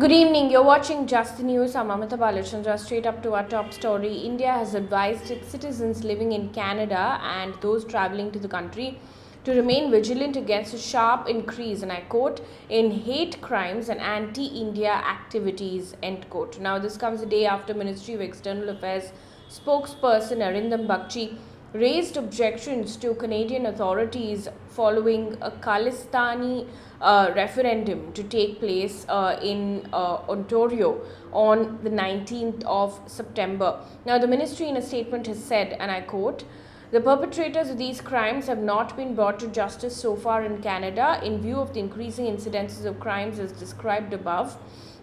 Good evening. You're watching Just the News. I'm Amita Balachandra. Straight up to our top story. India has advised its citizens living in Canada and those traveling to the country to remain vigilant against a sharp increase, and I quote, in hate crimes and anti-India activities, end quote. Now, this comes a day after Ministry of External Affairs spokesperson Arindam Bagchi raised objections to Canadian authorities following a Khalistani referendum to take place in Ontario on the 19th of September. Now, the ministry in a statement has said, and I quote, the perpetrators of these crimes have not been brought to justice so far in Canada in view of the increasing incidences of crimes as described above.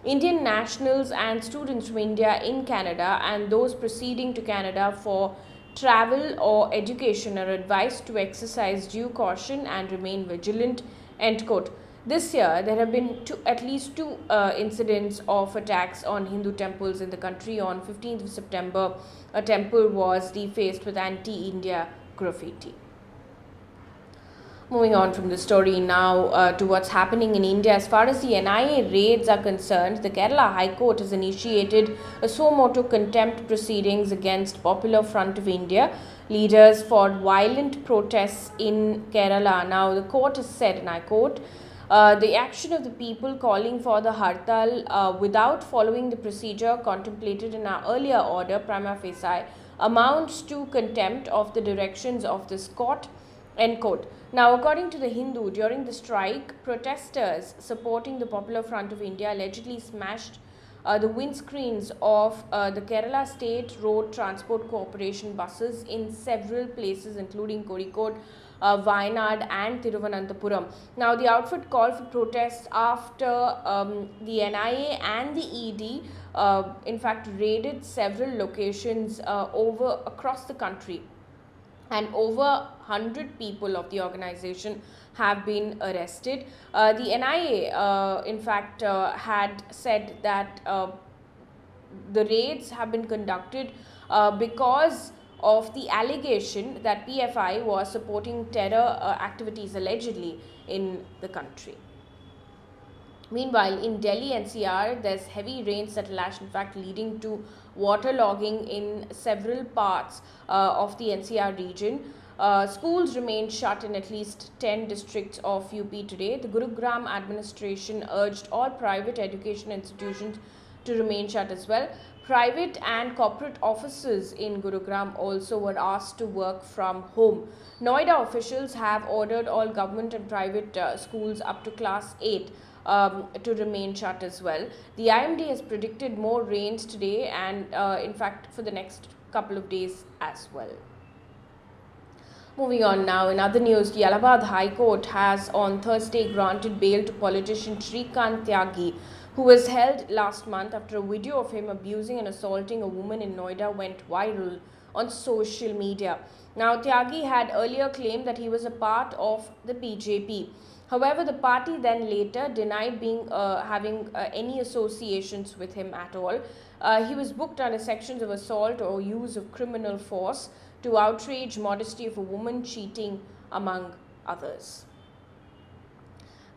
Indian nationals and students from India in Canada and those proceeding to Canada for travel or education are advised to exercise due caution and remain vigilant, end quote. This year, there have been at least two incidents of attacks on Hindu temples in the country. On 15th of September, a temple was defaced with anti-India graffiti. Moving on from the story now to what's happening in India. As far as the NIA raids are concerned, the Kerala High Court has initiated a suo motu contempt proceedings against Popular Front of India leaders for violent protests in Kerala. Now, the court has said, and I quote, the action of the people calling for the hartal without following the procedure contemplated in our earlier order, prima facie, amounts to contempt of the directions of this court, end quote. Now, according to the Hindu, during the strike, protesters supporting the Popular Front of India allegedly smashed the windscreens of the Kerala State Road Transport Corporation buses in several places, including Kozhikode, Wayanad and Thiruvananthapuram. Now, the outfit called for protests after the NIA and the ED, in fact, raided several locations across the country. And over 100 people of the organization have been arrested. The NIA, in fact, had said that the raids have been conducted because of the allegation that PFI was supporting terror activities allegedly in the country. Meanwhile, in Delhi NCR, there's heavy rains that lash, in fact, leading to waterlogging in several parts of the NCR region. Schools remain shut in at least 10 districts of UP today. The Gurugram administration urged all private education institutions to remain shut as well. Private and corporate offices in Gurugram also were asked to work from home. Noida officials have ordered all government and private schools up to class 8 to remain shut as well. The IMD has predicted more rains today and in fact for the next couple of days as well. Moving on now, in other news, the Allahabad High Court has on Thursday granted bail to politician Shrikant Tyagi, who was held last month after a video of him abusing and assaulting a woman in Noida went viral on social media. Now, Tyagi had earlier claimed that he was a part of the BJP. However, the party then later denied having any associations with him at all. He was booked under sections of assault or use of criminal force to outrage modesty of a woman, cheating, among others.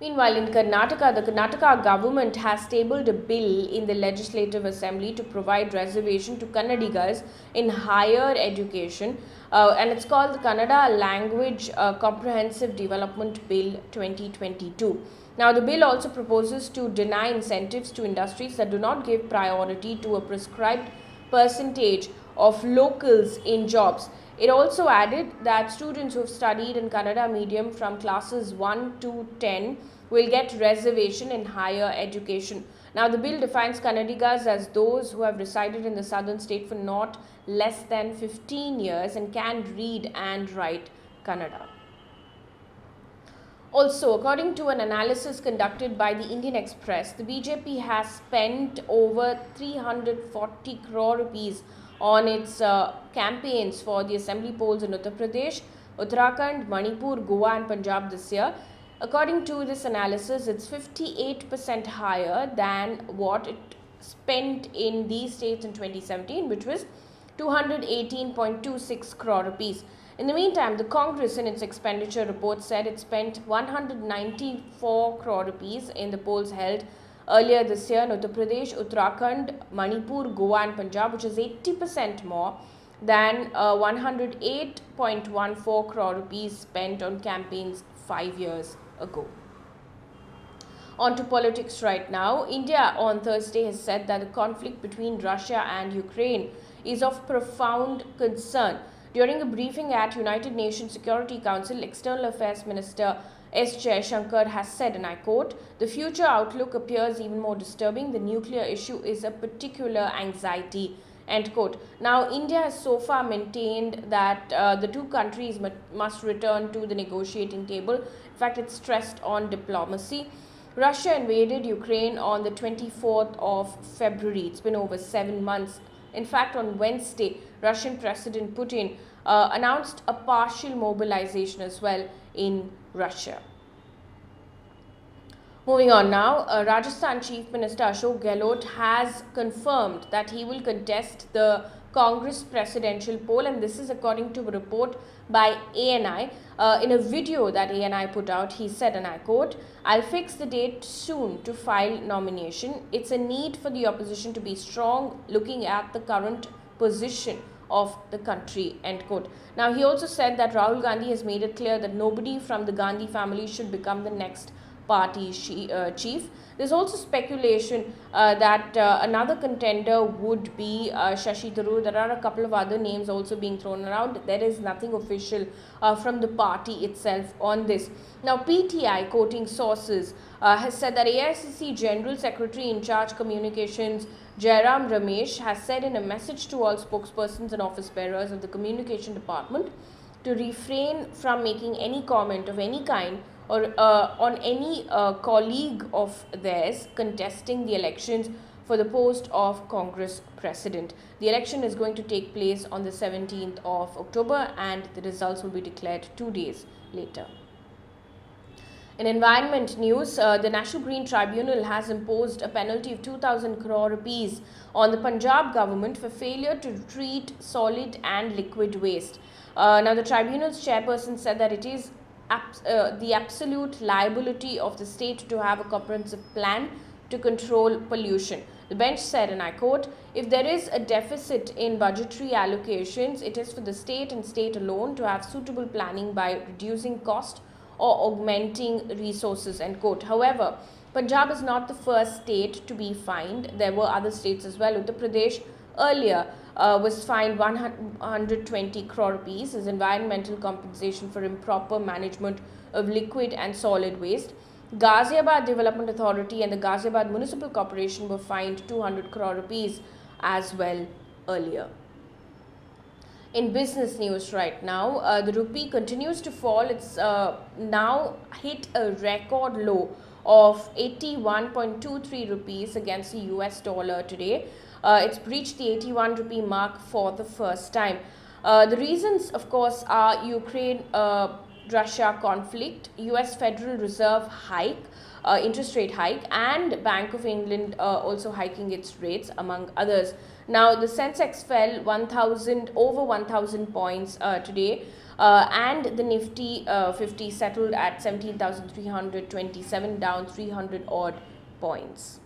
Meanwhile, in Karnataka, the Karnataka government has tabled a bill in the Legislative Assembly to provide reservation to Kannadigas in higher education, and it's called the Kannada Language Comprehensive Development Bill 2022. Now, the bill also proposes to deny incentives to industries that do not give priority to a prescribed percentage of locals in jobs. It also added that students who have studied in Kannada medium from classes 1 to 10 will get reservation in higher education. Now, the bill defines Kannadigas as those who have resided in the southern state for not less than 15 years and can read and write Kannada. Also, according to an analysis conducted by the Indian Express, the BJP has spent over 340 crore rupees on its campaigns for the assembly polls in Uttar Pradesh, Uttarakhand, Manipur, Goa and Punjab this year. According to this analysis, it's 58% higher than what it spent in these states in 2017, which was 218.26 crore rupees. In the meantime, the Congress in its expenditure report said it spent 194 crore rupees in the polls held earlier this year in Uttar Pradesh, Uttarakhand, Manipur, Goa and Punjab, which is 80% more than 108.14 crore rupees spent on campaigns 5 years ago. On to politics right now. India on Thursday has said that the conflict between Russia and Ukraine is of profound concern. During a briefing at United Nations Security Council, External Affairs Minister S. Jaishankar has said, and I quote, "The future outlook appears even more disturbing. The nuclear issue is a particular anxiety." End quote. Now, India has so far maintained that the two countries must return to the negotiating table. In fact, it's stressed on diplomacy. Russia invaded Ukraine on the 24th of February. It's been over 7 months. In fact, on Wednesday, Russian President Putin announced a partial mobilization as well in Russia. Moving on now, Rajasthan Chief Minister Ashok Gehlot has confirmed that he will contest the Congress presidential poll, and this is according to a report by ANI. In a video that ANI put out, he said, and I quote, "I'll fix the date soon to file nomination. It's a need for the opposition to be strong looking at the current position of the country." End quote. Now, he also said that Rahul Gandhi has made it clear that nobody from the Gandhi family should become the next party chief. There's also speculation that another contender would be Shashi Tharoor. There are a couple of other names also being thrown around. There is nothing official from the party itself on this. Now, PTI, quoting sources, has said that AICC General Secretary in charge communications Jairam Ramesh has said in a message to all spokespersons and office bearers of the communication department to refrain from making any comment of any kind or on any colleague of theirs contesting the elections for the post of Congress President. The election is going to take place on the 17th of October and the results will be declared 2 days later. In environment news, the National Green Tribunal has imposed a penalty of 2,000 crore rupees on the Punjab government for failure to treat solid and liquid waste. Now, the tribunal's chairperson said that it is the absolute liability of the state to have a comprehensive plan to control pollution. The bench said, and I quote, "If there is a deficit in budgetary allocations, it is for the state and state alone to have suitable planning by reducing cost or augmenting resources." End quote. However, Punjab is not the first state to be fined. There were other states as well. Uttar Pradesh earlier was fined 120 crore rupees as environmental compensation for improper management of liquid and solid waste. Ghaziabad Development Authority and the Ghaziabad Municipal Corporation were fined 200 crore rupees as well earlier. In business news right now, the rupee continues to fall. It's now hit a record low of 81.23 rupees against the US dollar today. It's breached the 81 rupee mark for the first time. The reasons, of course, are Ukraine-Russia conflict, US Federal Reserve hike, interest rate hike, and Bank of England also hiking its rates, among others. Now, the Sensex fell over 1,000 points today, and the Nifty 50 settled at 17,327, down 300 odd points.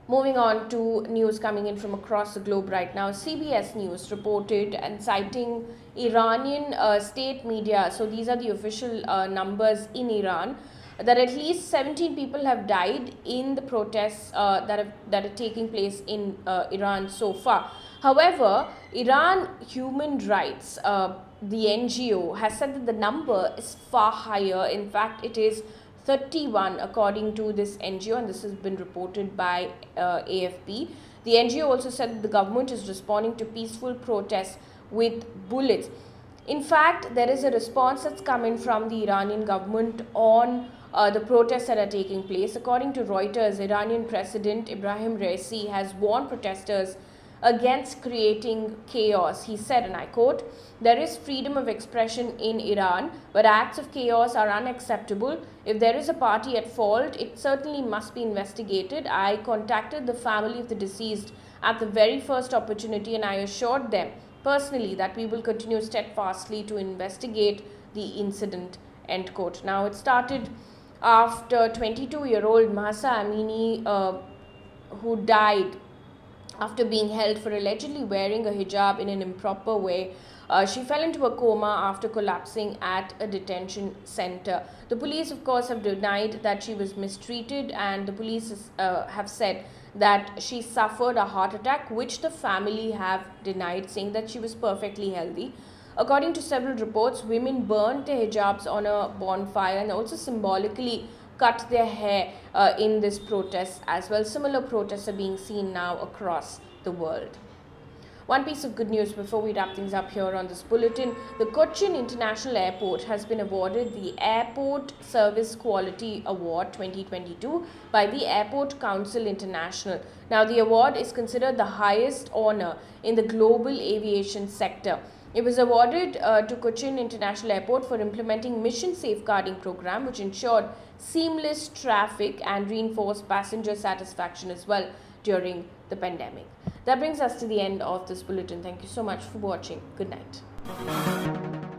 Moving on to news coming in from across the globe right now, CBS News reported, and citing Iranian state media, so these are the official numbers in Iran, that at least 17 people have died in the protests that are taking place in Iran so far. However, Iran Human Rights, the NGO, has said that the number is far higher. In fact, it is 31 according to this NGO, and this has been reported by AFP. The NGO also said that the government is responding to peaceful protests with bullets. In fact, there is a response that's coming from the Iranian government on the protests that are taking place. According to Reuters, Iranian President Ibrahim Raisi has warned protesters against creating chaos. He said, and I quote, "There is freedom of expression in Iran, but acts of chaos are unacceptable. If there is a party at fault, it certainly must be investigated. I contacted the family of the deceased at the very first opportunity, and I assured them personally that we will continue steadfastly to investigate the incident." End quote. Now, it started after 22-year-old Mahsa Amini, who died after being held for allegedly wearing a hijab in an improper way. She fell into a coma after collapsing at a detention center. The police, of course, have denied that she was mistreated, and the police have said that she suffered a heart attack, which the family have denied, saying that she was perfectly healthy. According to several reports, women burned their hijabs on a bonfire and also symbolically cut their hair in this protest as well. Similar protests are being seen now across the world. One piece of good news before we wrap things up here on this bulletin: the Cochin International Airport has been awarded the Airport Service Quality Award 2022 by the Airport Council International. Now, the award is considered the highest honor in the global aviation sector. It was awarded to Cochin International Airport for implementing mission safeguarding program, which ensured seamless traffic and reinforced passenger satisfaction as well during the pandemic. That brings us to the end of this bulletin. Thank you so much for watching. Good night.